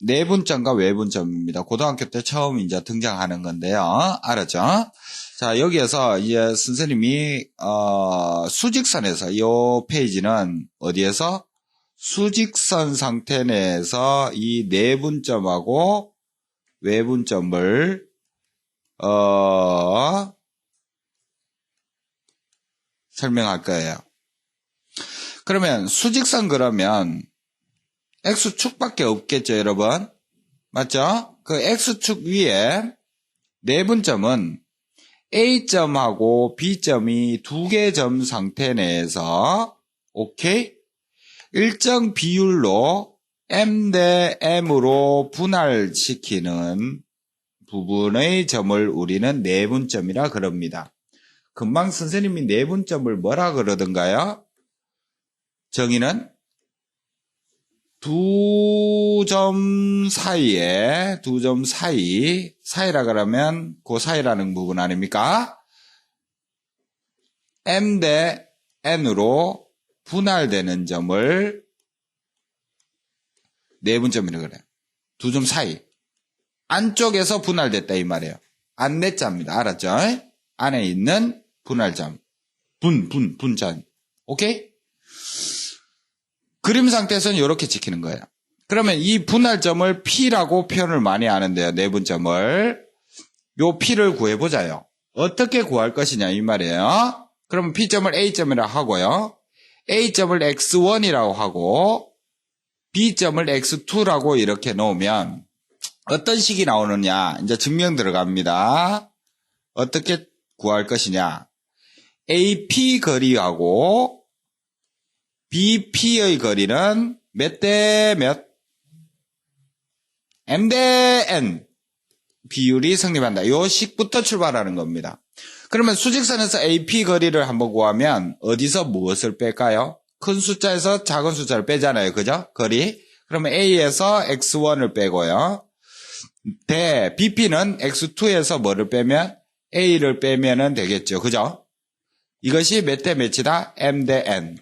내분점과 외분점입니다. 고등학교 때 처음 이제 등장하는 건데요. 알았죠? 자, 여기에서 이제 선생님이, 수직선에서, 이 페이지는 어디에서? 수직선 상태 내에서 이 내분점하고 외분점을, 설명할 거예요. 그러면 수직선 그러면 X축밖에 없겠죠, 여러분? 맞죠? 그 X축 위에 내분점은 A점하고 B점이 두 개 점 상태 내에서 오케이? 일정 비율로 M 대 M으로 분할시키는 부분의 점을 우리는 내분점이라 그럽니다. 금방 선생님이 내분점을 뭐라 그러던가요? 정의는 두 점 사이라 그러면 그 사이라는 부분 아닙니까? M 대 N으로 분할되는 점을 내분점이라고 그래요. 두 점 사이. 안쪽에서 분할됐다 이 말이에요. 안내자입니다. 알았죠? 안에 있는 분할점. 분점. 오케이? 그림 상태에서는 이렇게 지키는 거예요. 그러면 이 분할점을 P라고 표현을 많이 하는데요. 내분점을. 요 P를 구해보자요. 어떻게 구할 것이냐 이 말이에요. 그러면 P점을 A점이라고 하고요. A점을 X1이라고 하고 B점을 X2라고 이렇게 놓으면 어떤 식이 나오느냐. 이제 증명 들어갑니다. 어떻게 구할 것이냐. AP 거리하고 BP의 거리는 몇 대 몇? M 대 N 비율이 성립한다. 요 식부터 출발하는 겁니다. 그러면 수직선에서 AP 거리를 한번 구하면 어디서 무엇을 뺄까요? 큰 숫자에서 작은 숫자를 빼잖아요. 그죠? 거리. 그러면 A에서 X1을 빼고요. 대 BP는 X2에서 뭐를 빼면? A를 빼면 되겠죠. 그죠? 이것이 몇 대 몇이다? M 대 N.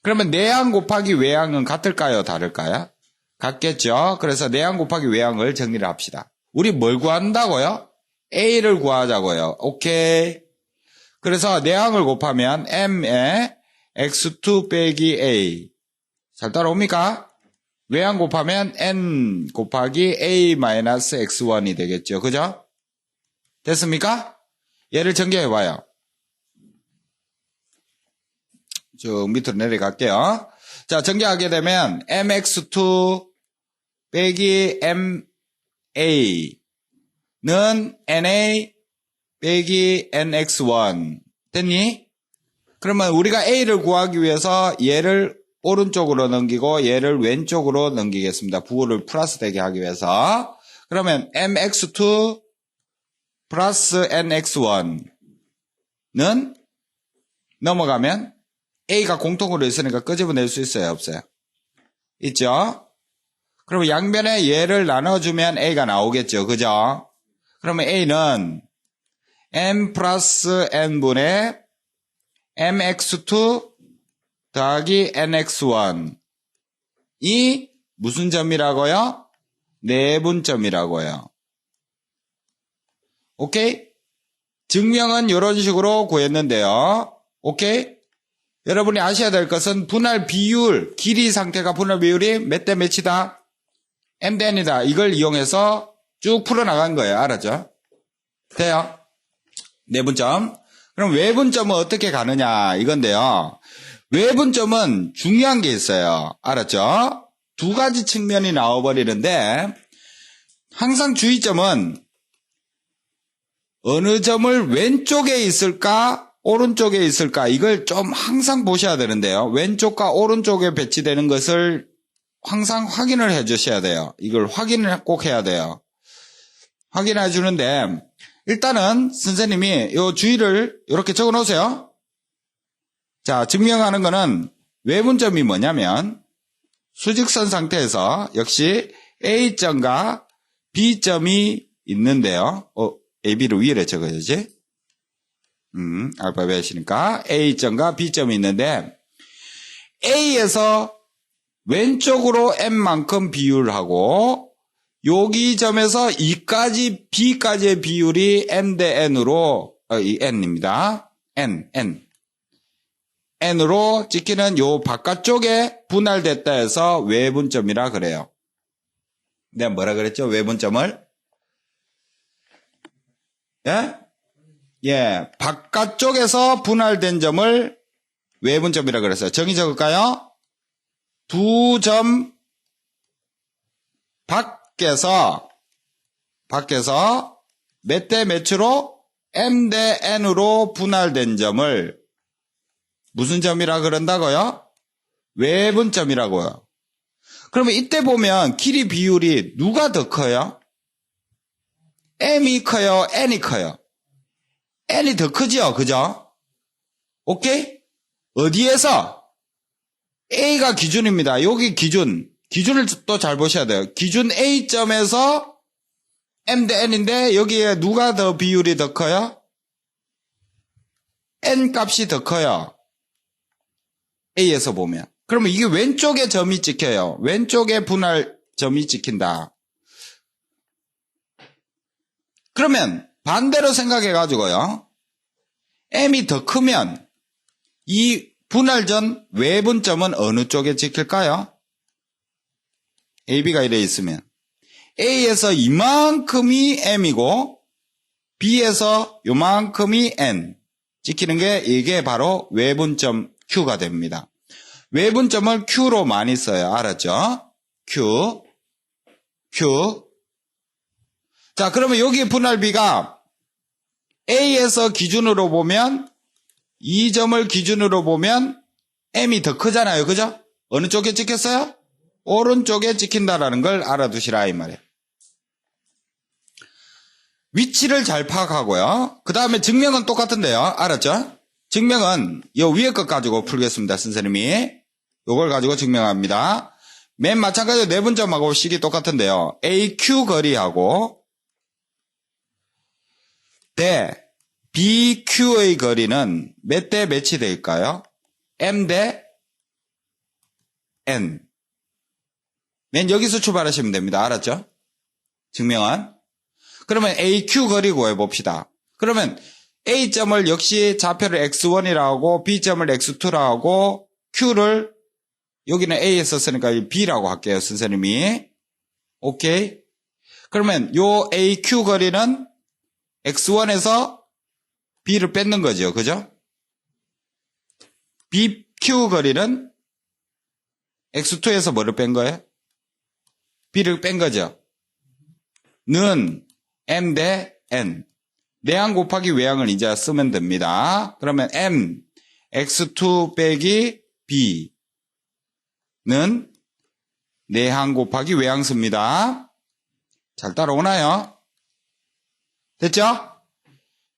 그러면 내항 곱하기 외항은 같을까요? 다를까요? 같겠죠. 그래서 내항 곱하기 외항을 정리를 합시다. 우리 뭘 구한다고요? A를 구하자고요. 오케이. 그래서 내항을 곱하면 M에 X2 빼기 A. 잘 따라옵니까? 외항 곱하면 N 곱하기 A 마이너스 X1이 되겠죠. 그죠? 됐습니까? 얘를 전개해봐요. 쭉 밑으로 내려갈게요. 자, 전개하게 되면 MX2 빼기 MA는 NA 빼기 NX1 됐니? 그러면 우리가 A를 구하기 위해서 얘를 오른쪽으로 넘기고 얘를 왼쪽으로 넘기겠습니다. 부호를 플러스 되게 하기 위해서. 그러면 MX2 플러스 NX1는 넘어가면 A가 공통으로 있으니까 끄집어낼 수 있어요? 없어요? 있죠? 그러면 양변에 얘를 나눠주면 A가 나오겠죠? 그죠? 그러면 A는 M 플러스 N분의 MX2 더하기 NX1 이 무슨 점이라고요? 내분점이라고요. 오케이? 증명은 이런 식으로 구했는데요. 오케이? 여러분이 아셔야 될 것은 분할 비율, 길이 상태가 분할 비율이 몇 대 몇이다? M 대 N이다. 이걸 이용해서 쭉 풀어나간 거예요. 알았죠? 돼요? 내분점. 그럼 외분점은 어떻게 가느냐 이건데요. 외분점은 중요한 게 있어요. 알았죠? 두 가지 측면이 나와버리는데 항상 주의점은 어느 점을 왼쪽에 있을까 오른쪽에 있을까 이걸 좀 항상 보셔야 되는데요. 왼쪽과 오른쪽에 배치되는 것을 항상 확인을 해 주셔야 돼요. 이걸 확인을 꼭 해야 돼요. 확인해 주는데 일단은 선생님이 이 주의를 이렇게 적어 놓으세요. 자, 증명하는 거는 외분점이 뭐냐면 수직선 상태에서 역시 A점과 B점이 있는데요. AB를 위에 적어야지. 알파벳이니까 A점과 B점이 있는데 A에서 왼쪽으로 n만큼 비율하고 여기 점에서 이까지 b까지의 비율이 n 대 n으로 이 n입니다. n으로 찍히는 요 바깥쪽에 분할됐다 해서 외분점이라 그래요. 내가 뭐라 그랬죠? 외분점을? 예, 바깥쪽에서 분할된 점을 외분점이라 그랬어요. 정의 적을까요? 두 점 밖에서 몇 대 몇으로 m 대 n으로 분할된 점을 무슨 점이라 그런다고요? 외분점이라고요. 그러면 이때 보면 길이 비율이 누가 더 커요? m이 커요? n이 커요? n이 더 크죠? 그죠? 오케이? 어디에서? A가 기준입니다. 여기 기준을 또 잘 보셔야 돼요. 기준 A점에서 M 대 N인데 여기에 누가 더 비율이 더 커요? N 값이 더 커요. A에서 보면. 그러면 이게 왼쪽에 점이 찍혀요. 왼쪽에 분할 점이 찍힌다. 그러면 반대로 생각해가지고요. M이 더 크면 이 분할전 외분점은 어느 쪽에 찍힐까요? AB가 이래 있으면 A에서 이만큼이 M이고 B에서 요만큼이 N 찍히는 게 이게 바로 외분점 Q가 됩니다. 외분점을 Q로 많이 써요. 알았죠? Q. 자, 그러면 여기 분할비가 A에서 기준으로 보면 이 점을 기준으로 보면 M이 더 크잖아요. 그죠? 어느 쪽에 찍혔어요? 오른쪽에 찍힌다라는 걸 알아두시라 이 말이에요. 위치를 잘 파악하고요. 그 다음에 증명은 똑같은데요. 알았죠? 증명은 요 위에 것 가지고 풀겠습니다. 선생님이. 요걸 가지고 증명합니다. 맨 마찬가지로 내분점하고 식이 똑같은데요. AQ 거리하고 대 BQ의 거리는 몇 대 몇이 될까요? M 대 N. 맨 여기서 출발하시면 됩니다. 알았죠? 증명한. 그러면 AQ 거리 구해봅시다. 그러면 A점을 역시 좌표를 X1이라고 하고 B점을 X2라고 하고 Q를 여기는 A에 썼으니까 B라고 할게요. 선생님이. 오케이. 그러면 요 AQ 거리는 X1에서 B를 뺏는 거죠. 그죠? BQ 거리는 X2에서 뭐를 뺀 거예요? B를 뺀 거죠. 는 M 대 N. 내항 곱하기 외항을 이제 쓰면 됩니다. 그러면 M, X2 빼기 B는 내항 곱하기 외항 씁니다. 잘 따라오나요? 됐죠?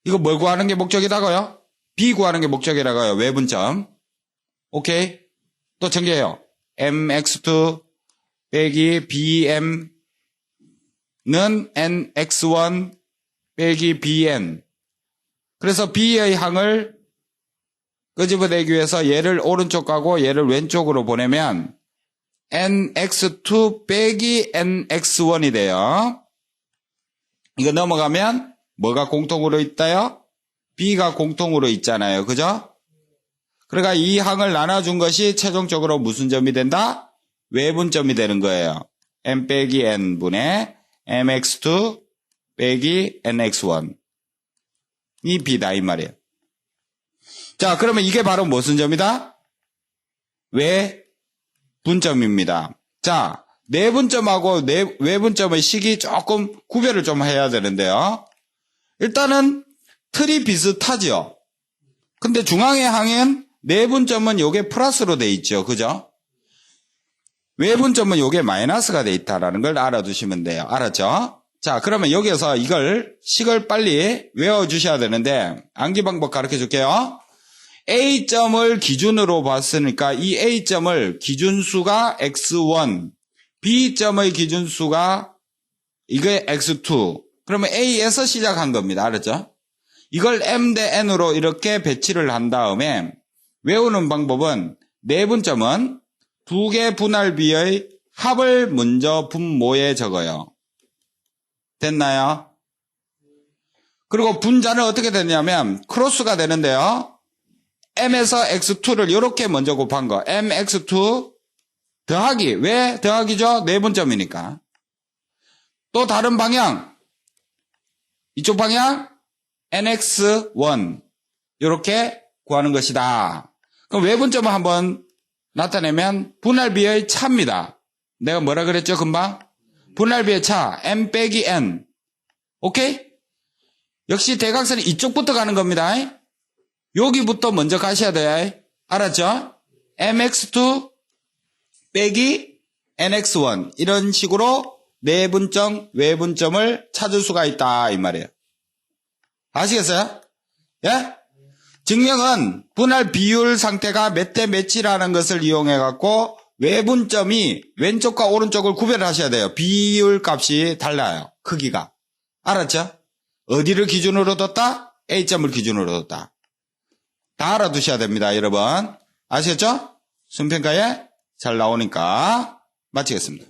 이거 뭘 구하는 게 목적이라고요? B 구하는 게 목적이라고요. 외분점. 오케이. 또 전개해요. MX2 빼기 BM는 NX1 빼기 BN. 그래서 B의 항을 끄집어내기 위해서 얘를 오른쪽 가고 얘를 왼쪽으로 보내면 NX2 빼기 NX1이 돼요. 이거 넘어가면 뭐가 공통으로 있다요? B가 공통으로 있잖아요. 그죠? 그러니까 이 항을 나눠준 것이 최종적으로 무슨 점이 된다? 외분점이 되는 거예요. M 빼기 N분의 MX2 빼기 NX1. 이 B다 이 말이에요. 자, 그러면 이게 바로 무슨 점이다? 외분점입니다. 자, 내분점하고 외분점의 식이 조금 구별을 좀 해야 되는데요. 일단은 틀이 비슷하죠. 근데 중앙의 항엔 내분점은 요게 플러스로 돼 있죠. 그죠? 외분점은 요게 마이너스가 돼 있다라는 걸 알아두시면 돼요. 알았죠? 자, 그러면 여기에서 이걸 식을 빨리 외워주셔야 되는데 암기 방법 가르쳐 줄게요. A점을 기준으로 봤으니까 이 A점을 기준수가 X1, B점의 기준수가 이게 X2. 그러면 A에서 시작한 겁니다. 알았죠? 이걸 M 대 N으로 이렇게 배치를 한 다음에 외우는 방법은 내분점은 두 개 분할비의 합을 먼저 분모에 적어요. 됐나요? 그리고 분자는 어떻게 되냐면 크로스가 되는데요. m에서 x2를 이렇게 먼저 곱한 거. mx2 더하기. 왜 더하기죠? 내분점이니까. 또 다른 방향. 이쪽 방향 nx1 이렇게 구하는 것이다. 그럼 외분점을 한번 나타내면 분할비의 차입니다. 내가 뭐라 그랬죠 금방? 분할비의 차 m 빼기 n. 오케이? 역시 대각선이 이쪽부터 가는 겁니다. 여기부터 먼저 가셔야 돼요. 알았죠? mx2 빼기 nx1 이런 식으로 내분점, 외분점을 찾을 수가 있다 이 말이에요. 아시겠어요? 예? 증명은 분할 비율 상태가 몇 대 몇이라는 것을 이용해 갖고 외분점이 왼쪽과 오른쪽을 구별하셔야 돼요. 비율 값이 달라요. 크기가. 알았죠? 어디를 기준으로 뒀다? A점을 기준으로 뒀다. 다 알아두셔야 됩니다, 여러분. 아시겠죠? 수험평가에 잘 나오니까 마치겠습니다.